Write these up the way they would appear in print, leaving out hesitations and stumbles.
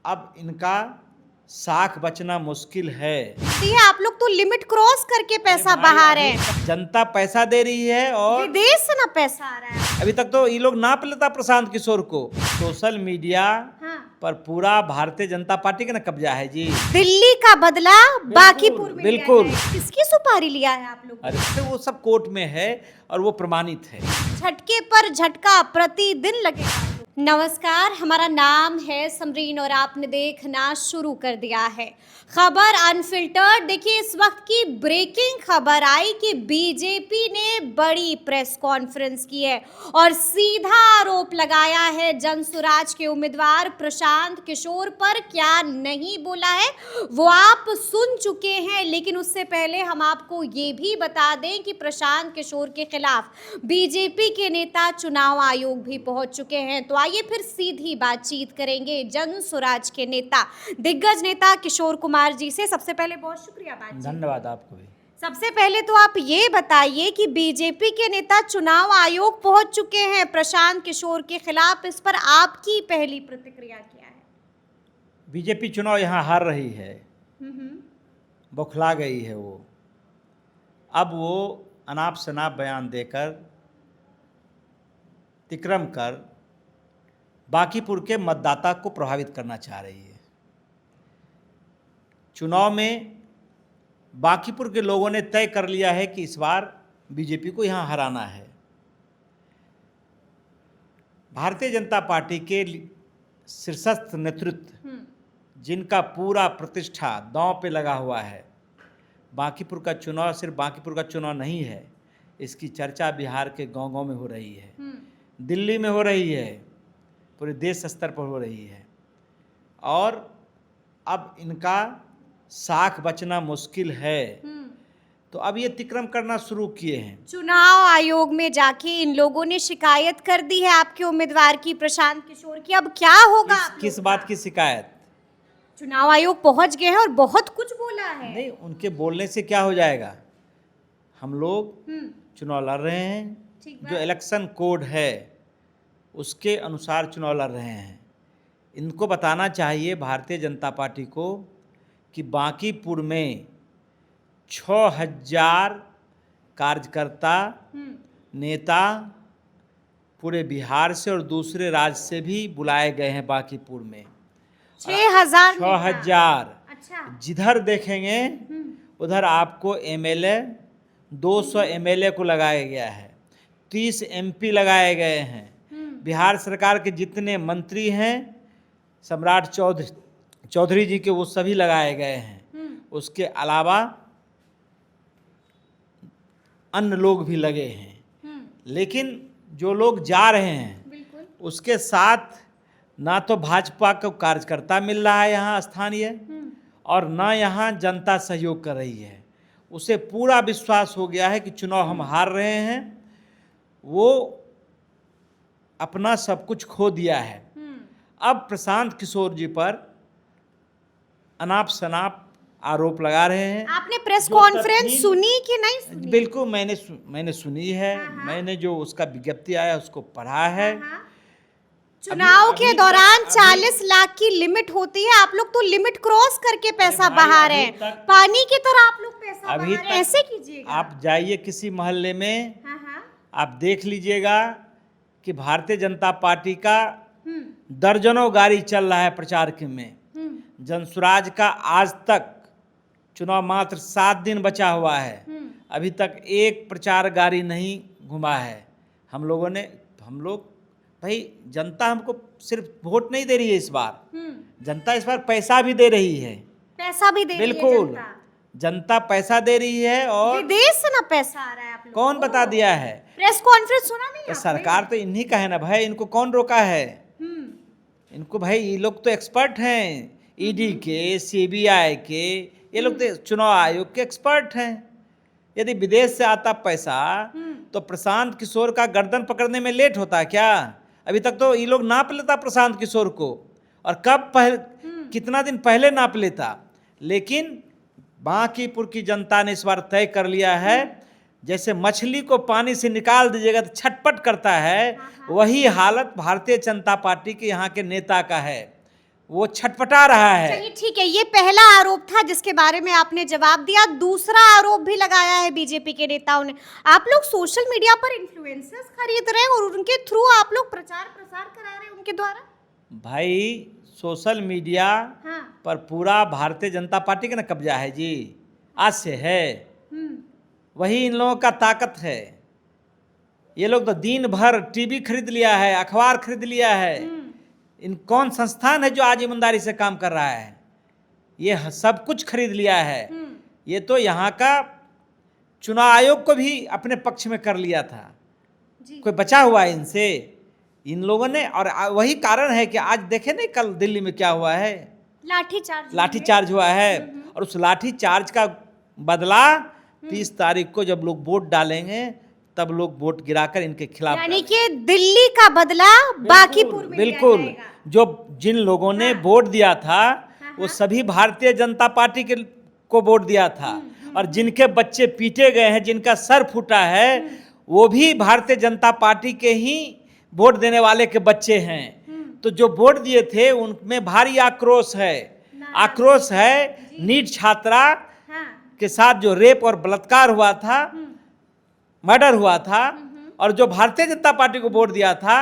अब इनका साख बचना मुश्किल है। ये आप लोग तो लिमिट क्रॉस करके पैसा बहा रहे हैं। जनता पैसा दे रही है और विदेश से ना पैसा आ रहा है। अभी तक तो ये लोग नाप लेता प्रशांत किशोर को। सोशल मीडिया पर पूरा भारतीय जनता पार्टी का ना कब्जा है जी। दिल्ली का बदला बांकीपुर में बिल्कुल। लिया है। किसकी सुपारी लिया है आप लोग? अरे तो वो सब कोर्ट में है और वो प्रमाणित है। झटके पर झटका प्रतिदिन लगेगा। नमस्कार, हमारा नाम है समरीन और आपने देखना शुरू कर दिया है खबर अनफिल्टर्ड। देखिए, इस वक्त की ब्रेकिंग खबर आई कि बीजेपी ने बड़ी प्रेस कॉन्फ्रेंस की है और सीधा आरोप लगाया है जनसुराज के उम्मीदवार प्रशांत किशोर पर। क्या नहीं बोला है वो आप सुन चुके हैं, लेकिन उससे पहले हम आपको ये भी बता दें कि प्रशांत किशोर के खिलाफ बीजेपी के नेता चुनाव आयोग भी पहुंच चुके हैं। तो आइए फिर सीधी बातचीत करेंगे जनसुराज के नेता, दिग्गज नेता किशोर कुमार जी से। सबसे पहले बहुत शुक्रिया बातचीत। धन्यवाद आपको भी। सबसे पहले तो आप ये बताइए कि बीजेपी के नेता चुनाव आयोग पहुंच चुके हैं प्रशांत किशोर के खिलाफ, इस पर आपकी पहली प्रतिक्रिया क्या है? बीजेपी चुनाव यहाँ हार रही है, बौखला गई है वो। अब वो अनाप शनाप बयान देकर तिक्रम कर बांकीपुर के मतदाता को प्रभावित करना चाह रही है। चुनाव में बांकीपुर के लोगों ने तय कर लिया है कि इस बार बीजेपी को यहाँ हराना है। भारतीय जनता पार्टी के शीर्षस्थ नेतृत्व, जिनका पूरा प्रतिष्ठा दांव पे लगा हुआ है। बांकीपुर का चुनाव सिर्फ बांकीपुर का चुनाव नहीं है, इसकी चर्चा बिहार के गांव-गांव में हो रही है, दिल्ली में हो रही है, पूरे देश स्तर पर हो रही है। और अब इनका साख बचना मुश्किल है, तो अब ये तिक्रम करना शुरू किए हैं। चुनाव आयोग में जाके इन लोगों ने शिकायत कर दी है आपके उम्मीदवार की, प्रशांत किशोर की। अब क्या होगा? किस बात की शिकायत? चुनाव आयोग पहुंच गए हैं और बहुत कुछ बोला है। नहीं, उनके बोलने से क्या हो जाएगा? हम लोग चुनाव लड़ रहे हैं, जो इलेक्शन कोड है उसके अनुसार चुनाव लड़ रहे हैं। इनको बताना चाहिए भारतीय जनता पार्टी को कि बांकीपुर में 6000 कार्यकर्ता, नेता पूरे बिहार से और दूसरे राज्य से भी बुलाए गए हैं बांकीपुर में। 6000। अच्छा। जिधर देखेंगे उधर आपको एमएलए, 200 एमएलए को लगाया गया है, 30 एमपी लगाए गए हैं। बिहार सरकार के जितने मंत्री हैं, सम्राट चौधरी जी के, वो सभी लगाए गए हैं। उसके अलावा अन्य लोग भी लगे हैं। लेकिन जो लोग जा रहे हैं उसके साथ ना तो भाजपा को कार्यकर्ता मिल रहा है यहाँ स्थानीय, और ना यहाँ जनता सहयोग कर रही है। उसे पूरा विश्वास हो गया है कि चुनाव हम हार रहे हैं। वो अपना सब कुछ खो दिया है। अब प्रशांत किशोर जी पर अनाप शनाप आरोप लगा रहे हैं। आपने प्रेस कॉन्फ्रेंस सुनी कि नहीं सुनी? बिल्कुल, मैंने सुनी है। मैंने जो उसका विज्ञप्ति आया उसको पढ़ा है। चुनाव के दौरान 40 लाख की लिमिट होती है, आप लोग तो लिमिट क्रॉस करके पैसा बहा रहे हैं। पानी की तरह आप लोग पैसा बहा रहे हैं। ऐसे कीजिएगा। आप जाइए किसी मोहल्ले में, आप देख लीजिएगा कि भारतीय जनता पार्टी का दर्जनों गाड़ी चल रहा है प्रचार के में। जनसुराज का आज तक चुनाव मात्र 7 दिन बचा हुआ है, अभी तक एक प्रचार गाड़ी नहीं घुमा है। हम लोग भाई, जनता हमको सिर्फ वोट नहीं दे रही है इस बार, जनता इस बार पैसा भी दे रही है। पैसा भी दे रही है बिल्कुल, जनता पैसा दे रही है। और विदेश से ना पैसा आ रहा है आप लोग कौन बता दिया है? प्रेस कॉन्फ्रेंस सुना नहीं? सरकार तो इन्हीं का है ना भाई, इनको कौन रोका है? इनको भाई, ये लोग तो एक्सपर्ट हैं, ईडी के, सीबीआई के, ये लोग तो चुनाव आयोग के एक्सपर्ट हैं। यदि विदेश से आता पैसा तो प्रशांत किशोर का गर्दन पकड़ने में लेट होता क्या? अभी तक तो ये लोग नाप लेता प्रशांत किशोर को, और कितना दिन पहले नाप लेता। लेकिन बांकीपुर की जनता ने इस बार तय कर लिया है, जैसे मछली को पानी से निकाल दीजिएगा तो छटपट करता है, वही हालत भारतीय जनता पार्टी के यहाँ के नेता का है। वो छटपटा रहा है। चलिए ठीक है, ये पहला आरोप था जिसके बारे में आपने जवाब दिया। दूसरा आरोप भी लगाया है बीजेपी के नेताओं ने, आप लोग सोशल मीडिया पर इन्फ्लुएंसर्स खरीद रहे हैं और उनके थ्रू आप लोग प्रचार प्रसार करा रहे हैं उनके द्वारा। भाई सोशल मीडिया हाँ। पर पूरा भारतीय जनता पार्टी का ना कब्जा है जी, आज से है। वही इन लोगों का ताकत है। ये लोग तो दिन भर टीवी खरीद लिया है, अखबार खरीद लिया है। इन कौन संस्थान है जो आज ईमानदारी से काम कर रहा है? ये सब कुछ खरीद लिया है। ये तो यहाँ का चुनाव आयोग को भी अपने पक्ष में कर लिया था जी। कोई बचा हुआ है इनसे? इन लोगों ने, और वही कारण है कि आज देखे नहीं कल दिल्ली में क्या हुआ है, लाठीचार्ज हुआ है। और उस लाठीचार्ज का बदला 30 तारीख को जब लोग वोट डालेंगे तब लोग वोट गिराकर इनके खिलाफ, यानी कि दिल्ली का बदला बांकीपुर में बिल्कुल लिया जाएगा। जो जिन लोगों ने वोट दिया था वो सभी भारतीय जनता पार्टी के को वोट दिया था, और जिनके बच्चे पीटे गए हैं, जिनका सर फूटा है, वो भी भारतीय जनता पार्टी के ही वोट देने वाले के बच्चे हैं। तो जो वोट दिए थे उनमें भारी आक्रोश है। नीट छात्रा के साथ जो रेप और बलात्कार हुआ था, मर्डर हुआ था, और जो भारतीय जनता पार्टी को वोट दिया था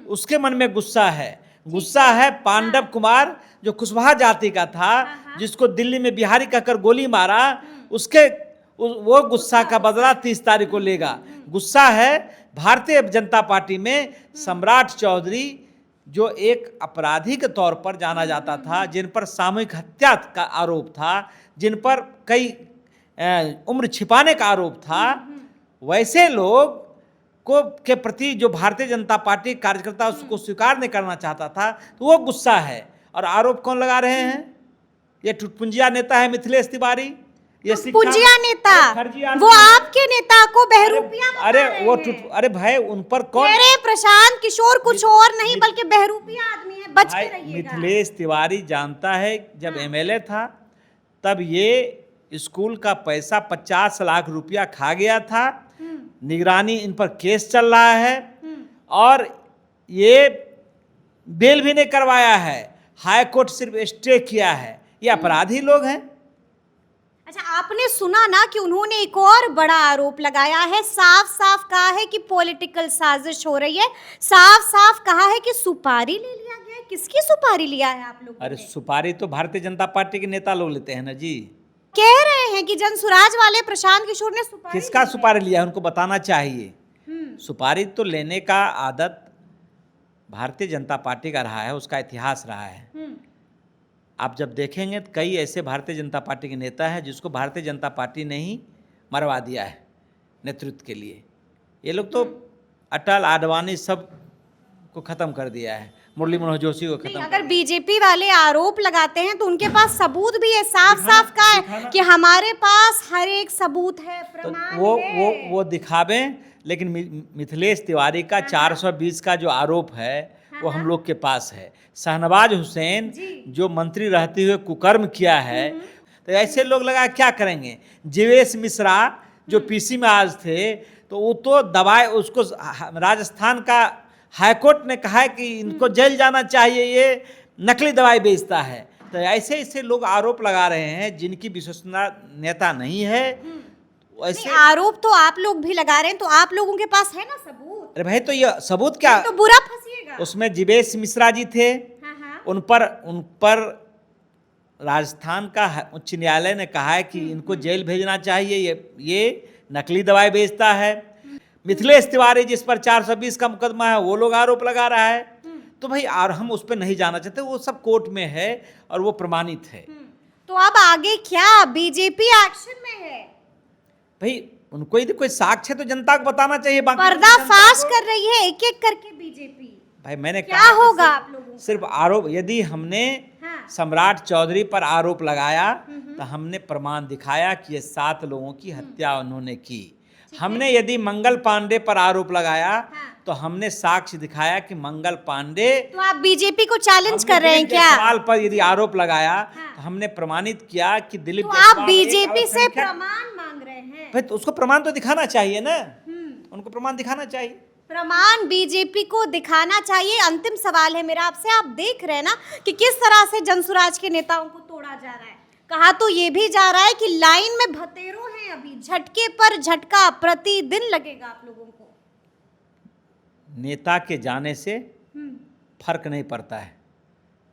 उसके मन में गुस्सा है। पांडव कुमार जो कुशवाहा जाति का था, जिसको दिल्ली में बिहारी कहकर गोली मारा, वो गुस्सा का बदला 30 तारीख को लेगा। गुस्सा है भारतीय जनता पार्टी में सम्राट चौधरी, जो एक अपराधी के तौर पर जाना जाता था, जिन पर सामूहिक हत्या का आरोप था, जिन पर कई उम्र छिपाने का आरोप था, वैसे लोग को के प्रति जो भारतीय जनता पार्टी कार्यकर्ता उसको स्वीकार नहीं करना चाहता था, तो वो गुस्सा है। और आरोप कौन लगा रहे हैं? ये टुटपुंजिया नेता है मिथिलेश तिवारी। ये पुंजिया नेता, वो आपके नेता को बहरूपिया बता रहे हैं। अरे भाई उन पर कौन? अरे प्रशांत किशोर कुछ और नहीं बल्कि बहरूपिया आदमी है, बच के रहिएगा। मिथिलेश तिवारी जानता है जब एमएलए था तब ये स्कूल का पैसा 50 लाख रुपया खा गया था। निगरानी इन पर केस चल रहा है और ये बेल भी नहीं करवाया है, हाई कोर्ट सिर्फ स्टे किया है। ये अपराधी लोग हैं। अच्छा, आपने सुना ना कि उन्होंने एक और बड़ा आरोप लगाया है, साफ साफ कहा है कि पॉलिटिकल साजिश हो रही है, साफ साफ कहा है कि सुपारी ले लिया गया है। किसकी सुपारी लिया है आप लोगों ने? अरे सुपारी तो भारतीय जनता पार्टी के नेता लोग लेते हैं ना जी। कह रहे हैं कि जनसुराज वाले प्रशांत किशोर ने सुपारी किसका सुपारी लिया है उनको बताना चाहिए। सुपारी तो लेने का आदत भारतीय जनता पार्टी का रहा है, उसका इतिहास रहा है। आप जब देखेंगे तो कई ऐसे भारतीय जनता पार्टी के नेता हैं जिसको भारतीय जनता पार्टी ने ही मरवा दिया है नेतृत्व के लिए। ये लोग तो अटल, आडवाणी सब को खत्म कर दिया है, मुरली मनोहर जोशी को खत्म। अगर बीजेपी वाले आरोप लगाते हैं तो उनके पास सबूत भी है, साफ साफ कहा है कि हमारे पास हर एक सबूत है, प्रमाण है। वो दिखावें, लेकिन मिथिलेश तिवारी का 420 का जो आरोप है वो हम लोग के पास है। शहनवाज हुसैन जो मंत्री रहते हुए कुकर्म किया है, तो ऐसे लोग लगा क्या करेंगे। जीवेश मिश्रा जो पीसी में आज थे, तो वो तो दबाए, उसको राजस्थान का हाईकोर्ट ने कहा है कि इनको जेल जाना चाहिए, ये नकली दवाई बेचता है। तो ऐसे ऐसे लोग आरोप लगा रहे हैं जिनकी विश्वसनीयता नहीं है। ऐसे आरोप तो आप लोग भी लगा रहे हैं, तो आप लोगों के पास है ना सबूत? अरे भाई तो ये सबूत क्या, तो बुरा फंसिएगा। उसमें जीवेश मिश्रा जी थे, उन पर राजस्थान का उच्च न्यायालय ने कहा है कि इनको जेल भेजना चाहिए, ये नकली दवाई बेचता है। मिथिलेश तिवारी जिस पर 420 का मुकदमा है, वो लोग आरोप लगा रहा है। तो भाई और हम उस पर नहीं जाना चाहते, वो सब कोर्ट में है और वो प्रमाणित है। तो अब आगे क्या? बीजेपी एक्शन में है भाई, उनको यदि कोई साक्ष्य तो जनता को बताना चाहिए। पर्दाफाश कर रही है एक एक करके बीजेपी। भाई मैंने क्या होगा आप लोगों? सिर्फ आरोप, यदि हमने सम्राट चौधरी पर आरोप लगाया तो हमने प्रमाण दिखाया कि ये 7 लोगों की हत्या उन्होंने की। हमने यदि मंगल पांडे पर आरोप लगाया तो हमने साक्ष्य दिखाया कि मंगल पांडे। तो आप बीजेपी को चैलेंज कर रहे हैं क्या? सवाल पर यदि आरोप लगाया तो हमने प्रमाणित किया कि दिलीप। तो आप बीजेपी से प्रमाण मांग रहे हैं? भाई तो उसको प्रमाण तो दिखाना चाहिए ना, उनको प्रमाण दिखाना चाहिए। प्रमाण बीजेपी को दिखाना चाहिए। अंतिम सवाल है मेरा आपसे, आप देख रहे हैं ना कि किस तरह से जनसुराज के नेताओं को तोड़ा जा रहा है। कहा तो ये भी जा रहा है कि लाइन में भतेरों हैं, अभी झटके पर झटका प्रतिदिन लगेगा आप लोगों को। नेता के जाने से फर्क नहीं पड़ता है।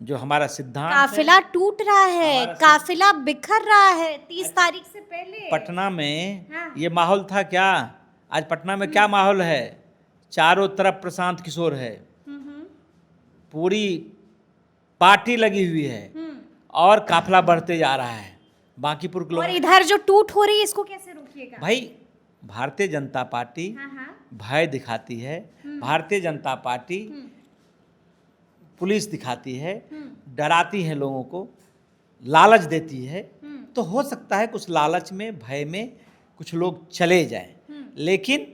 जो हमारा सिद्धांत काफिला टूट रहा है, काफिला बिखर रहा है 30 तारीख से पहले। पटना में हाँ। ये माहौल था क्या? आज पटना में क्या माहौल है? चारों तरफ प्रशांत किशोर है, पूरी पार्टी लगी हुई है और काफिला बढ़ते जा रहा है। बांकीपुर के और लोग, इधर जो टूट हो रही है इसको कैसे रोकिएगा? भाई भारतीय जनता पार्टी भय दिखाती है, भारतीय जनता पार्टी पुलिस दिखाती है, डराती है लोगों को, लालच देती है। तो हो सकता है कुछ लालच में, भय में कुछ लोग चले जाएं, लेकिन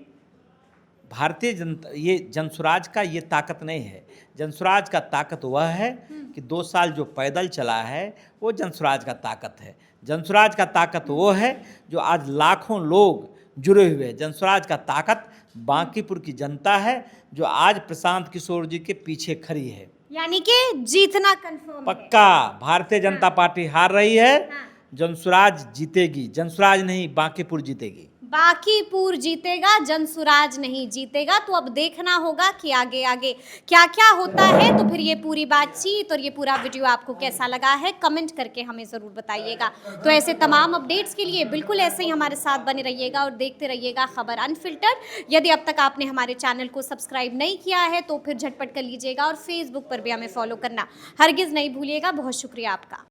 भारतीय जनता, ये जनसुराज का ये ताकत नहीं है। जनसुराज का ताकत वह है कि 2 साल जो पैदल चला है वो जनसुराज का ताकत है। जनसुराज का ताकत वो है जो आज लाखों लोग जुड़े हुए हैं। जनसुराज का ताकत बांकीपुर की जनता है जो आज प्रशांत किशोर जी के पीछे खड़ी है। यानी कि जीतना कंफर्म पक्का भारतीय जनता पार्टी हार रही है, जनसुराज जीतेगी। जनसुराज नहीं, बांकीपुर जीतेगी। बांकीपुर जीतेगा, जनसुराज नहीं जीतेगा। तो अब देखना होगा कि आगे आगे क्या क्या होता है। तो फिर ये पूरी बातचीत और ये पूरा वीडियो आपको कैसा लगा है कमेंट करके हमें ज़रूर बताइएगा। तो ऐसे तमाम अपडेट्स के लिए बिल्कुल ऐसे ही हमारे साथ बने रहिएगा और देखते रहिएगा खबर अनफिल्टर्ड। यदि अब तक आपने हमारे चैनल को सब्सक्राइब नहीं किया है तो फिर झटपट कर लीजिएगा और फेसबुक पर भी हमें फॉलो करना हरगिज़ नहीं भूलिएगा। बहुत शुक्रिया आपका।